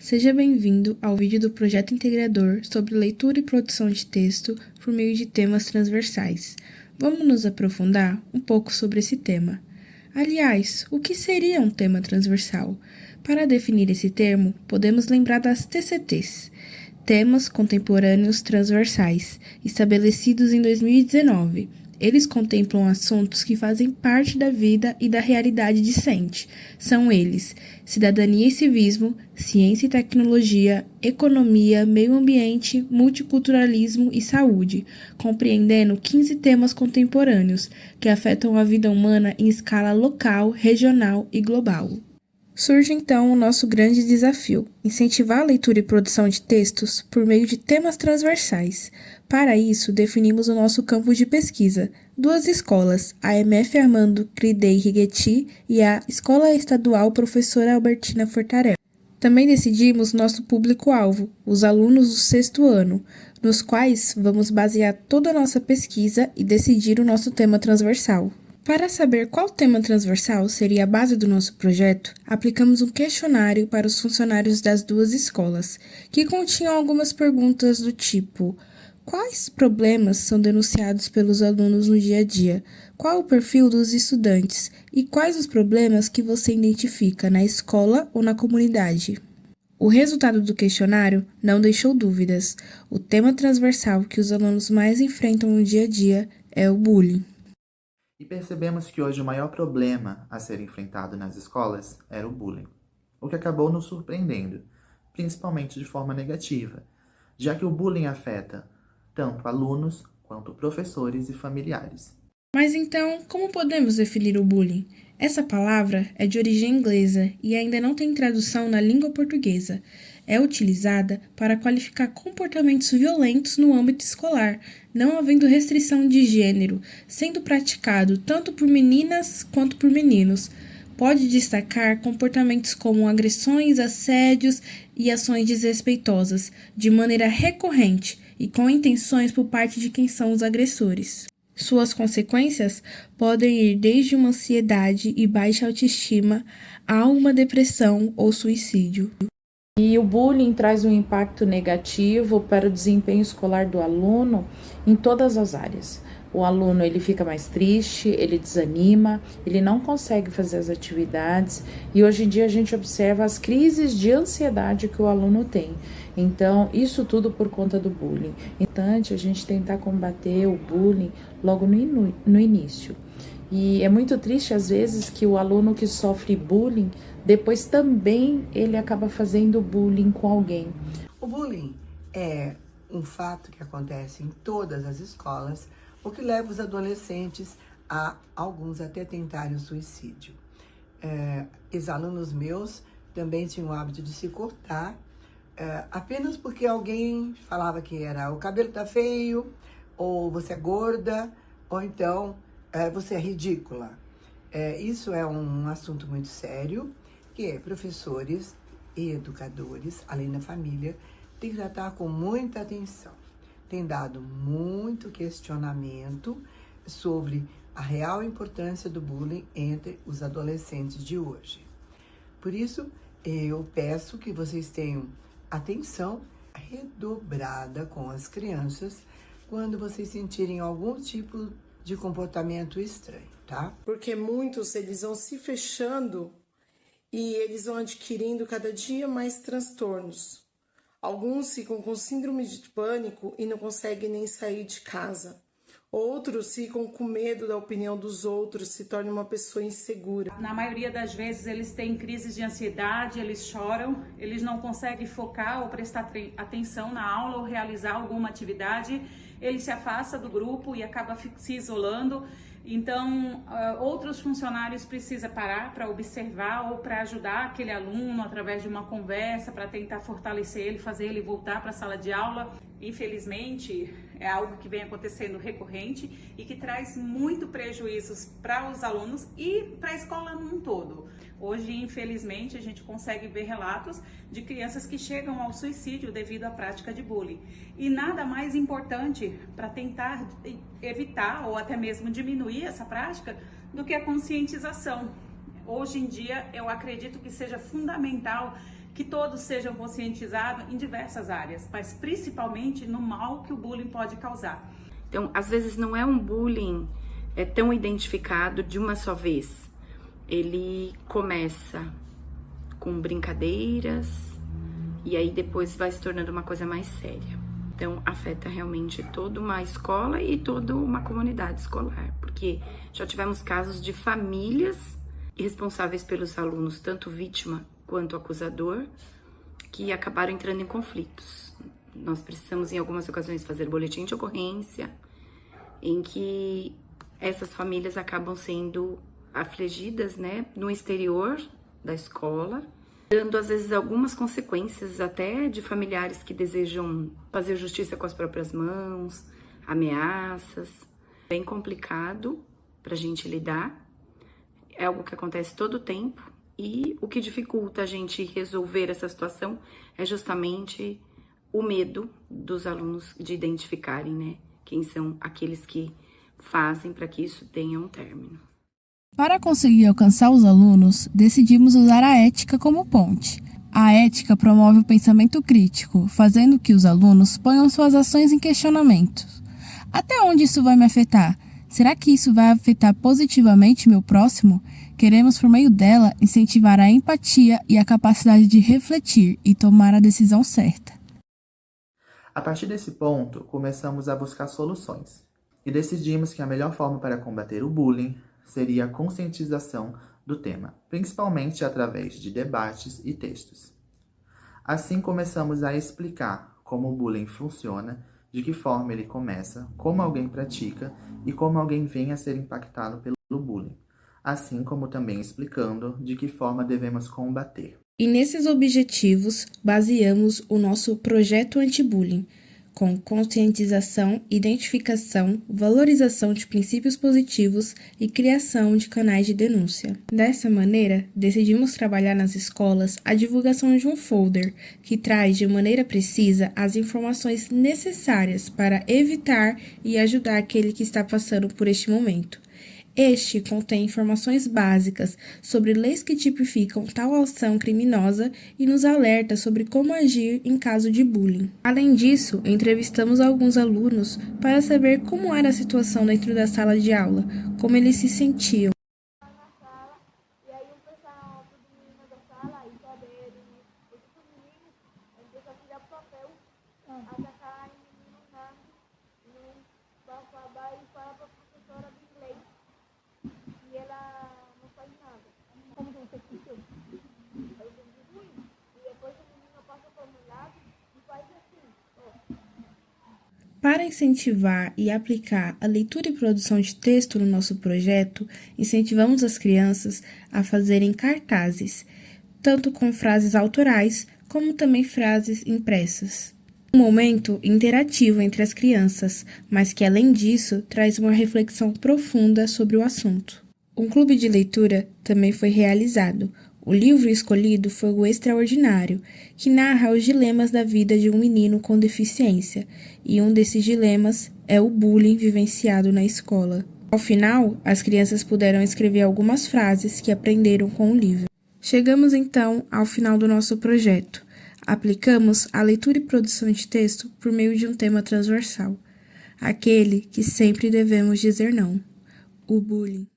Seja bem-vindo ao vídeo do Projeto Integrador sobre leitura e produção de texto por meio de temas transversais. Vamos nos aprofundar um pouco sobre esse tema. Aliás, o que seria um tema transversal? Para definir esse termo, podemos lembrar das TCTs, Temas Contemporâneos Transversais, estabelecidos em 2019. Eles contemplam assuntos que fazem parte da vida e da realidade discente. São eles: cidadania e civismo, ciência e tecnologia, economia, meio ambiente, multiculturalismo e saúde, compreendendo 15 temas contemporâneos que afetam a vida humana em escala local, regional e global. Surge então o nosso grande desafio: incentivar a leitura e produção de textos por meio de temas transversais. Para isso, definimos o nosso campo de pesquisa: duas escolas, a MF Armando Cridei Righetti e a Escola Estadual Professora Albertina Fortarella. Também decidimos nosso público-alvo, os alunos do sexto ano, nos quais vamos basear toda a nossa pesquisa e decidir o nosso tema transversal. Para saber qual tema transversal seria a base do nosso projeto, aplicamos um questionário para os funcionários das duas escolas, que continham algumas perguntas do tipo: quais problemas são denunciados pelos alunos no dia a dia? Qual o perfil dos estudantes? E quais os problemas que você identifica na escola ou na comunidade? O resultado do questionário não deixou dúvidas. O tema transversal que os alunos mais enfrentam no dia a dia é o bullying. E percebemos que hoje o maior problema a ser enfrentado nas escolas era o bullying, o que acabou nos surpreendendo, principalmente de forma negativa, já que o bullying afeta tanto alunos quanto professores e familiares. Mas então, como podemos definir o bullying? Essa palavra é de origem inglesa e ainda não tem tradução na língua portuguesa. É utilizada para qualificar comportamentos violentos no âmbito escolar, não havendo restrição de gênero, sendo praticado tanto por meninas quanto por meninos. Pode destacar comportamentos como agressões, assédios e ações desrespeitosas, de maneira recorrente e com intenções por parte de quem são os agressores. Suas consequências podem ir desde uma ansiedade e baixa autoestima a uma depressão ou suicídio. E o bullying traz um impacto negativo para o desempenho escolar do aluno em todas as áreas. O aluno ele fica mais triste, ele desanima, ele não consegue fazer as atividades e hoje em dia a gente observa as crises de ansiedade que o aluno tem. Então, isso tudo por conta do bullying. É importante a gente tentar combater o bullying logo no início. E é muito triste às vezes que o aluno que sofre bullying, depois também ele acaba fazendo bullying com alguém. O bullying é um fato que acontece em todas as escolas, o que leva os adolescentes a alguns até tentarem o suicídio. Ex-alunos meus também tinham o hábito de se cortar, apenas porque alguém falava que era o cabelo tá feio, ou você é gorda, ou então você é ridícula. Isso é um assunto muito sério, que professores e educadores, além da família, têm que tratar com muita atenção. Tem dado muito questionamento sobre a real importância do bullying entre os adolescentes de hoje. Por isso, eu peço que vocês tenham atenção redobrada com as crianças quando vocês sentirem algum tipo de comportamento estranho, tá? Porque muitos, eles vão se fechando e eles vão adquirindo cada dia mais transtornos. Alguns ficam com síndrome de pânico e não conseguem nem sair de casa. Outros ficam com medo da opinião dos outros, se tornam uma pessoa insegura. Na maioria das vezes eles têm crises de ansiedade, eles choram, eles não conseguem focar ou prestar atenção na aula ou realizar alguma atividade, ele se afasta do grupo e acaba se isolando. Então, outros funcionários precisam parar para observar ou para ajudar aquele aluno através de uma conversa para tentar fortalecer ele, fazer ele voltar para a sala de aula. Infelizmente, é algo que vem acontecendo recorrente e que traz muito prejuízos para os alunos e para a escola num todo. Hoje, infelizmente, a gente consegue ver relatos de crianças que chegam ao suicídio devido à prática de bullying. E nada mais importante para tentar evitar ou até mesmo diminuir essa prática do que a conscientização. Hoje em dia, eu acredito que seja fundamental que todos sejam conscientizados em diversas áreas, mas principalmente no mal que o bullying pode causar. Então, às vezes não é um bullying tão identificado de uma só vez. Ele começa com brincadeiras e aí depois vai se tornando uma coisa mais séria. Então, afeta realmente toda uma escola e toda uma comunidade escolar, porque já tivemos casos de famílias responsáveis pelos alunos, tanto vítima quanto acusador, que acabaram entrando em conflitos. Nós precisamos, em algumas ocasiões, fazer boletim de ocorrência, em que essas famílias acabam sendo afligidas, né, no exterior da escola, dando às vezes algumas consequências até de familiares que desejam fazer justiça com as próprias mãos, ameaças. Bem complicado para a gente lidar, é algo que acontece todo o tempo e o que dificulta a gente resolver essa situação é justamente o medo dos alunos de identificarem, né, quem são aqueles que fazem para que isso tenha um término. Para conseguir alcançar os alunos, decidimos usar a ética como ponte. A ética promove o pensamento crítico, fazendo que os alunos ponham suas ações em questionamento. Até onde isso vai me afetar? Será que isso vai afetar positivamente meu próximo? Queremos, por meio dela, incentivar a empatia e a capacidade de refletir e tomar a decisão certa. A partir desse ponto, começamos a buscar soluções e decidimos que a melhor forma para combater o bullying seria a conscientização do tema, principalmente através de debates e textos. Assim começamos a explicar como o bullying funciona, de que forma ele começa, como alguém pratica e como alguém vem a ser impactado pelo bullying, assim como também explicando de que forma devemos combater. E nesses objetivos, baseamos o nosso projeto anti-bullying, com conscientização, identificação, valorização de princípios positivos e criação de canais de denúncia. Dessa maneira, decidimos trabalhar nas escolas a divulgação de um folder que traz de maneira precisa as informações necessárias para evitar e ajudar aquele que está passando por este momento. Este contém informações básicas sobre leis que tipificam tal ação criminosa e nos alerta sobre como agir em caso de bullying. Além disso, entrevistamos alguns alunos para saber como era a situação dentro da sala de aula, como eles se sentiam. Para incentivar e aplicar a leitura e produção de texto no nosso projeto, incentivamos as crianças a fazerem cartazes, tanto com frases autorais, como também frases impressas. Um momento interativo entre as crianças, mas que, além disso, traz uma reflexão profunda sobre o assunto. Um clube de leitura também foi realizado. O livro escolhido foi O Extraordinário, que narra os dilemas da vida de um menino com deficiência, e um desses dilemas é o bullying vivenciado na escola. Ao final, as crianças puderam escrever algumas frases que aprenderam com o livro. Chegamos então ao final do nosso projeto. Aplicamos a leitura e produção de texto por meio de um tema transversal, aquele que sempre devemos dizer não: o bullying.